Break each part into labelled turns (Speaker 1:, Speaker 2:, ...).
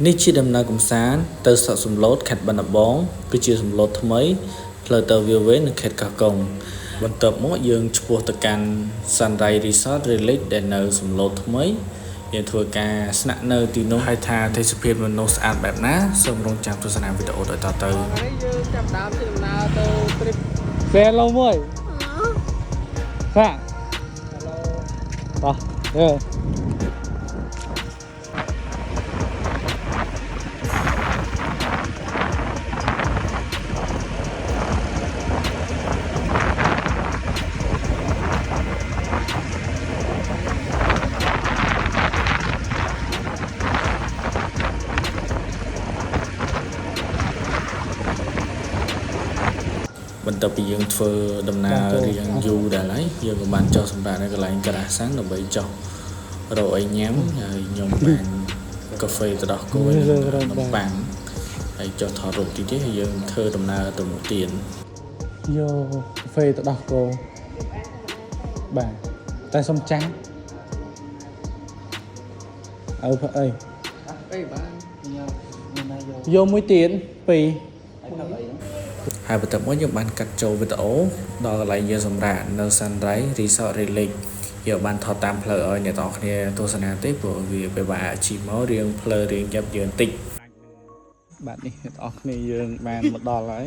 Speaker 1: នេះជាដំណើរកំសាន្តទៅសក់សំឡូតខេត្តបាត់ដំបងគឺជាសំឡូតថ្មីផ្លូវទៅវាវែងនៅខេត្តកោះកុងបន្ទាប់មកយើងឆ្ពោះទៅកាន់ Sunrise Resort Village ដែលនៅសំឡូតថ្មីយើងធ្វើការស្នាក់នៅទីនោះហើយថាទេសភាពមនុស្សស្អាតបែបណាសូមរងចាំទស្សនាវីដេអូដូចតទៅ
Speaker 2: យើងចាប់ដើមជាដំណើរទៅ trip
Speaker 3: xe lâu mới dạ đó yeah.
Speaker 1: បន្ទាប់ពីយើងធ្វើដំណើររៀងយូរដែរហើយយើងក៏បានចុះសម្រាប់នៅកន្លែងក្រាសាំងដើម្បីចុះរកអីញ៉ាំហើយខ្ញុំបានកាហ្វេទឹកដោះគោនំប៉័ងហើយចុះថតរូបទីទៀតហើយយើងធ្វើដំណើរទៅមុខទៀត
Speaker 3: យកកាហ្វេទឹកដោះគោបាទតែសុំចាស់អើអី
Speaker 2: អីបាន
Speaker 3: យកមួយទៀតពីរ
Speaker 1: ហើយបន្ទាប់មកយើងបានកាត់ចូលវីដេអូដល់កន្លែងយើងសម្រាប់នៅ Sunrise Resort Village យើងបានថតតាមផ្លូវឲ្យអ្នកទាំងអស់គ្នាទស្សនាទេព្រោះវាពិបាកជិះមករៀងផ្លូវរៀងយ៉ាប់យើងបន្តិច
Speaker 3: បាទនេះអ្នកទាំងអស់គ្នាយើងបានមកដល់ហើយ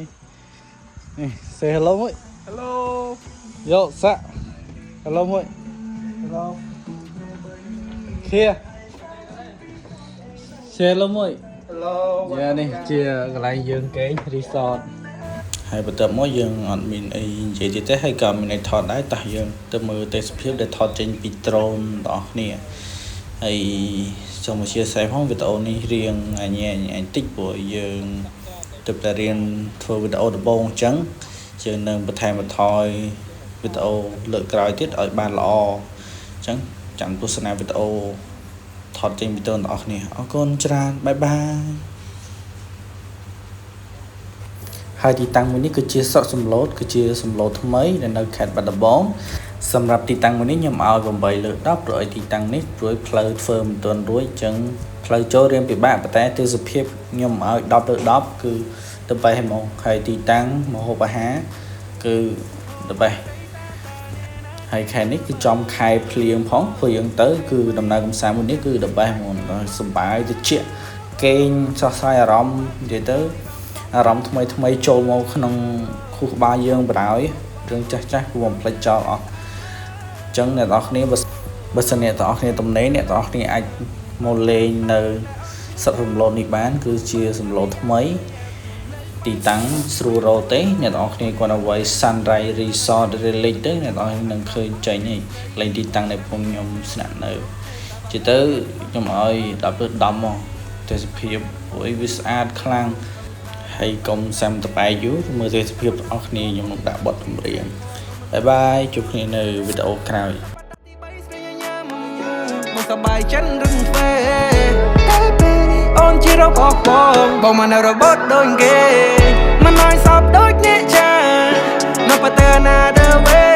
Speaker 3: នេះ say hello មួយ
Speaker 2: hello
Speaker 3: យកសាក់ hello មួយ
Speaker 2: hello
Speaker 3: ខៀ say hello មួយ
Speaker 2: hello
Speaker 3: យ៉ានេះជាកន្លែងយើងគេង resort
Speaker 1: ហើយបន្ទាប់មកយើងអត់មានអីនិយាយទៀតទេហើយក៏មានអីថតដែរតោះយើងទៅមើលទេសភាពដែលថតចេញពី drone បងប្អូនគ្នាហើយសូមអធិស្ឋានផងវីដេអូនេះរៀងអញតិចព្រោះយើងទៅតែរៀនធ្វើវីដេអូដំបូងអញ្ចឹងយើងនឹងបន្ថែមបន្ថយវីដេអូលើកក្រោយទៀតឲ្យបានល្អអញ្ចឹងចាំទស្សនាវីដេអូថតចេញពី drone បងប្អូនគ្នាអរគុណច្រើនបាយបាយហើយទីតាំងមួយនេះគឺជាសក់សំឡូតគឺជាសំឡូតថ្មីដែលនៅខេត្តបាត់ដំបងសម្រាប់ទីតាំងមួយនេះខ្ញុំឲ្យ8លើក10ព្រោះឲ្យទីតាំងនេះព្រោះផ្លូវធ្វើមិនទាន់រួចអញ្ចឹងផ្លូវចូលរៀងពិបាកប៉ុន្តែទេសភាពខ្ញុំឲ្យ10លើក10គឺទៅបេះហ្មងហើយទីតាំងមហូបអាហារគឺទៅបេះហើយខែនេះគឺចំខែភ្លៀងផងព្រោះយើងទៅគឺដំណើរកំសាន្តមួយនេះគឺទៅបេះហ្មងសប្បាយត្រជាក់គេងសោះស្រាយអារម្មណ៍និយាយទៅអារម្មណ៍ថ្មីចូលមកក្នុងខួរក្បាលយើងបណ្ដោយរឿងចាស់គួរបំភ្លេចចោលអស់អញ្ចឹងអ្នកនរគ្នាបើសិនអ្នកនរគ្នាទំនេរអ្នកនរគ្នាអាចមកលេងនៅសត្វសំឡូតនេះបានគឺជាសំឡូតថ្មីទីតាំងស្រួលរកទេអ្នកនរគ្នាគាត់ឲ្យ Sunrise Resort Village ទៅអ្នកនរនឹងឃើញចេញហើយកន្លែងទីតាំងដែលពងខ្ញុំស្នាក់នៅជាទៅខ្ញុំឲ្យ10លើ10មកទេសភាពព្រោះវាស្អាតខ្លាំងហើយកុំសាំតបែយូរមើលទេសភាពបងប្អូនគ្នាខ្ញុំនឹងដាក់បទចម្រៀងបាយបាយជួបគ្នានៅវីដេអូក្រោយ
Speaker 2: មកសបាយចិនរឹងទ្វេតែពេលអូនជារបស់បងមកនៅរបត់ដូចគេមិនឲ្យសពដូចអ្នកចានៅប្រទើណាដើវេ